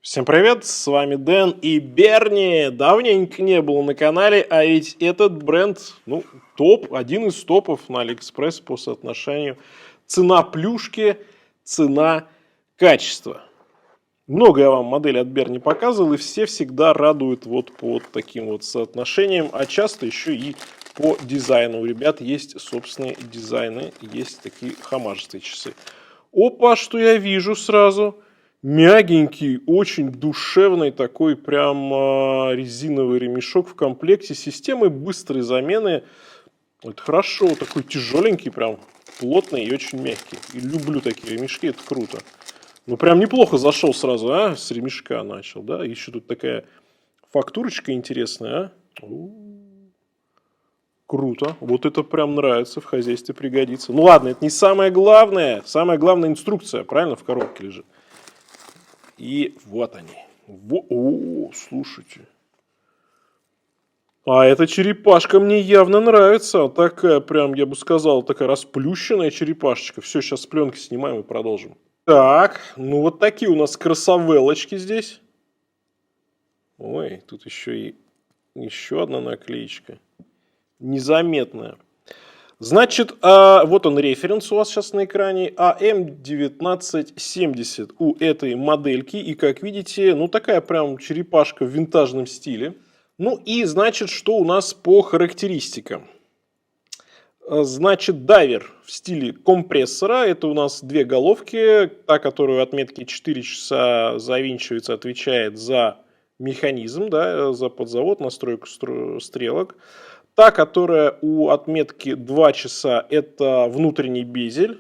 Всем привет, с вами Дэн и Берни. Давненько не было на канале, а ведь этот бренд, топ, один из топов на Алиэкспресс по соотношению цена плюшки, цена качество. Много я вам модели от Берни показывал, и все всегда радуют вот по вот таким вот соотношениям, а часто еще и по дизайну. У ребят есть собственные дизайны, есть такие хамажистые часы. Опа, что я вижу сразу? Мягенький, очень душевный такой прям резиновый ремешок в комплекте с системой быстрой замены. Это хорошо, такой тяжеленький, прям плотный и очень мягкий. И люблю такие ремешки, это круто. Ну прям неплохо зашел сразу, с ремешка начал, да. Еще тут такая фактурочка интересная, Круто, вот это прям нравится, в хозяйстве пригодится. Ну ладно, это не самое главное инструкция, правильно, в коробке лежит. И вот они. О, слушайте. А эта черепашка мне явно нравится. Такая прям, я бы сказал, такая расплющенная черепашечка. Все, сейчас с пленки снимаем и продолжим. Так, ну вот такие у нас красавелочки здесь. Ой, тут еще одна наклеечка. Незаметная. Значит, вот он референс у вас сейчас на экране. AM1970 у этой модельки. И как видите, ну такая прям черепашка в винтажном стиле. Ну и значит, что у нас по характеристикам. Значит, дайвер в стиле компрессора. Это у нас две головки. Та, которая отметки 4 часа завинчивается, отвечает за механизм, да, за подзавод, настройку стрелок. Та, которая у отметки 2 часа, это внутренний безель.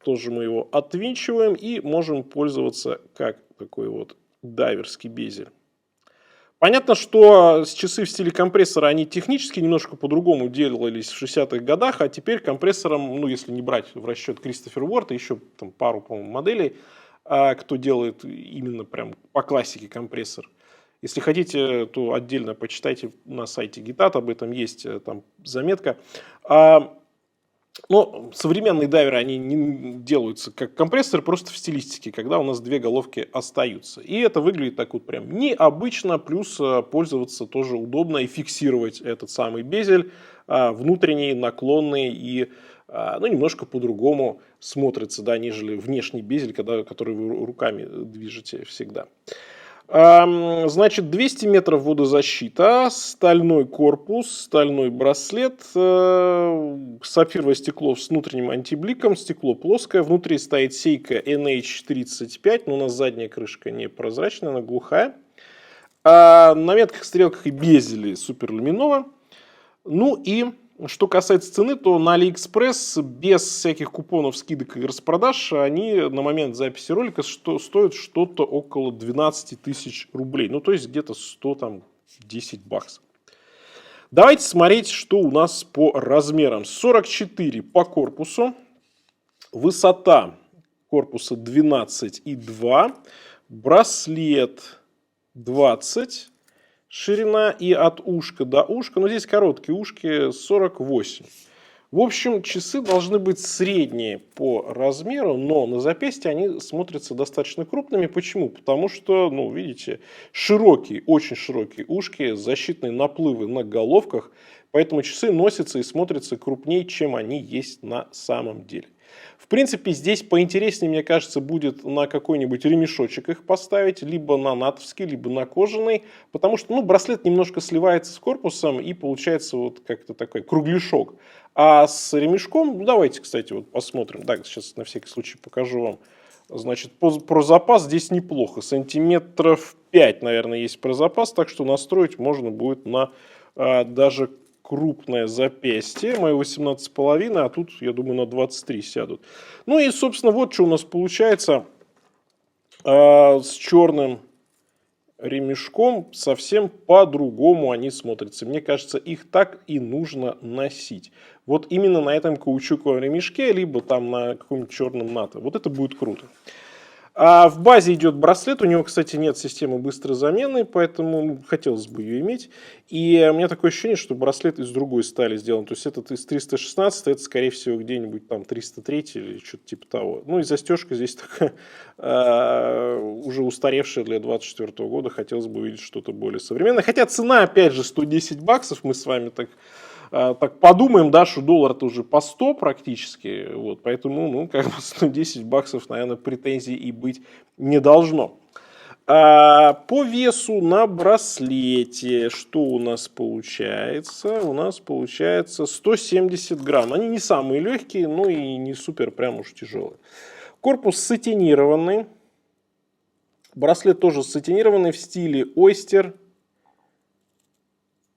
Тоже мы его отвинчиваем и можем пользоваться как такой вот дайверский безель. Понятно, что часы в стиле компрессора, они технически немножко по-другому делались в 60-х годах, а теперь компрессором, ну если не брать в расчет Кристофер Уорд, еще там пару, по-моему, моделей, кто делает именно прям по классике компрессор. Если хотите, то отдельно почитайте на сайте Гитат, об этом есть там заметка. Но современные дайверы, они не делаются как компрессор, просто в стилистике, когда у нас две головки остаются. И это выглядит так вот прям необычно, плюс пользоваться тоже удобно и фиксировать этот самый безель, внутренний, наклонный и немножко по-другому смотрится, да, нежели внешний безель, который вы руками движете всегда. Значит, 200 метров водозащита, стальной корпус, стальной браслет, сапфировое стекло с внутренним антибликом, стекло плоское, внутри стоит сейка NH35, но у нас задняя крышка не прозрачная, она глухая. На метках, стрелках и безели суперлюминова. Ну и что касается цены, то на Алиэкспресс без всяких купонов, скидок и распродаж они на момент записи ролика стоят что-то около 12 тысяч рублей. Ну, то есть где-то 110 баксов. Давайте смотреть, что у нас по размерам. 44 по корпусу. Высота корпуса 12,2. Браслет 20. Ширина и от ушка до ушка, но здесь короткие ушки 48. В общем, часы должны быть средние по размеру, но на запястье они смотрятся достаточно крупными. Почему? Потому что, видите, широкие, очень широкие ушки, защитные наплывы на головках, поэтому часы носятся и смотрятся крупнее, чем они есть на самом деле. В принципе, здесь поинтереснее, мне кажется, будет на какой-нибудь ремешочек их поставить, либо на натовский, либо на кожаный, потому что, браслет немножко сливается с корпусом и получается вот как-то такой кругляшок. А с ремешком, давайте, кстати, вот посмотрим. Так, сейчас на всякий случай покажу вам. Значит, про запас здесь неплохо. Сантиметров 5, наверное, есть про запас, так что настроить можно будет на даже крупное запястье, мое 18,5, а тут, я думаю, на 23 сядут. Ну и, собственно, вот что у нас получается с черным ремешком. Совсем по-другому они смотрятся. Мне кажется, их так и нужно носить. Вот именно на этом каучуковом ремешке, либо там на каком-нибудь черном НАТО. Вот это будет круто. А в базе идет браслет, у него, кстати, нет системы быстрой замены, поэтому хотелось бы ее иметь. И у меня такое ощущение, что браслет из другой стали сделан. То есть этот из 316, это, скорее всего, где-нибудь там 303 или что-то типа того. Ну и застежка здесь такая уже устаревшая для 24 года. Хотелось бы увидеть что-то более современное. Хотя цена, опять же, 110 баксов. Мы с вами так подумаем, да, что доллар-то уже по 100 практически, вот, поэтому, ну, как бы 110 баксов, наверное, претензий и быть не должно. По весу на браслете, что у нас получается? У нас получается 170 грамм. Они не самые легкие, но и не супер прям уж тяжелые. Корпус сатинированный. Браслет тоже сатинированный в стиле Ойстер.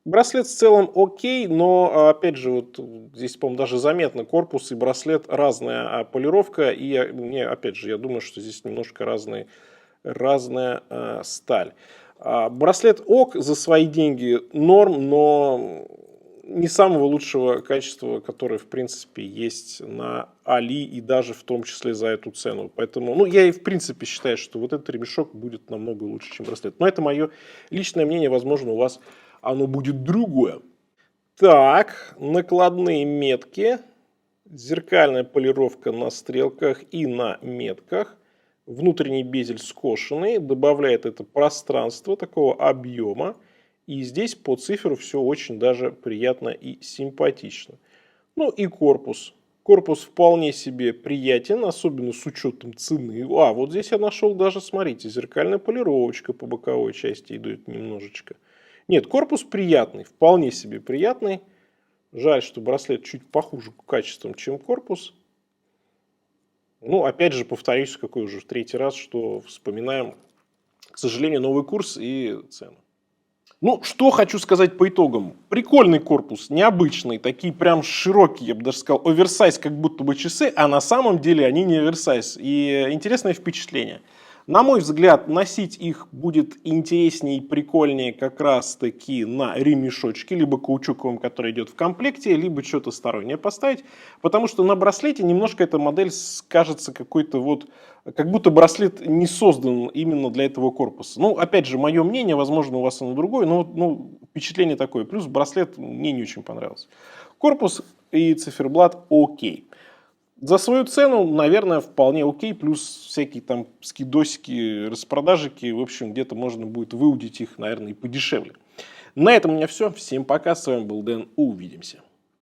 Браслет в целом окей, но опять же, вот здесь, по-моему, даже заметно корпус и браслет разная полировка. И мне, опять же, я думаю, что здесь немножко разная сталь. Браслет ок, за свои деньги норм, но не самого лучшего качества, которое, в принципе, есть на Али и даже в том числе за эту цену. Поэтому, ну, я и в принципе считаю, что вот этот ремешок будет намного лучше, чем браслет. Но это мое личное мнение, возможно, у вас оно будет другое. Так, накладные метки, зеркальная полировка на стрелках и на метках. Внутренний безель скошенный, добавляет это пространство такого объема. И здесь по цифру все очень даже приятно и симпатично. Ну и корпус. Корпус вполне себе приятен, особенно с учетом цены. Вот здесь я нашел даже, смотрите, зеркальная полировочка по боковой части идет немножечко. Нет, корпус приятный, вполне себе приятный. Жаль, что браслет чуть похуже качеством, чем корпус. Ну, опять же, повторюсь, какой уже в третий раз, что вспоминаем, к сожалению, новый курс и цену. Ну, что хочу сказать по итогам. Прикольный корпус, необычный, такие прям широкие, я бы даже сказал, оверсайз, как будто бы часы, а на самом деле они не оверсайз. И интересное впечатление. На мой взгляд, носить их будет интереснее и прикольнее как раз таки на ремешочке, либо каучуковом, который идет в комплекте, либо что-то стороннее поставить, потому что на браслете немножко эта модель кажется какой-то вот, как будто браслет не создан именно для этого корпуса. Ну, опять же, мое мнение, возможно, у вас оно другое, но впечатление такое. Плюс браслет мне не очень понравился. Корпус и циферблат окей. За свою цену, наверное, вполне окей, плюс всякие там скидосики, распродажики, в общем, где-то можно будет выудить их, наверное, и подешевле. На этом у меня все. Всем пока, с вами был Дэн, увидимся.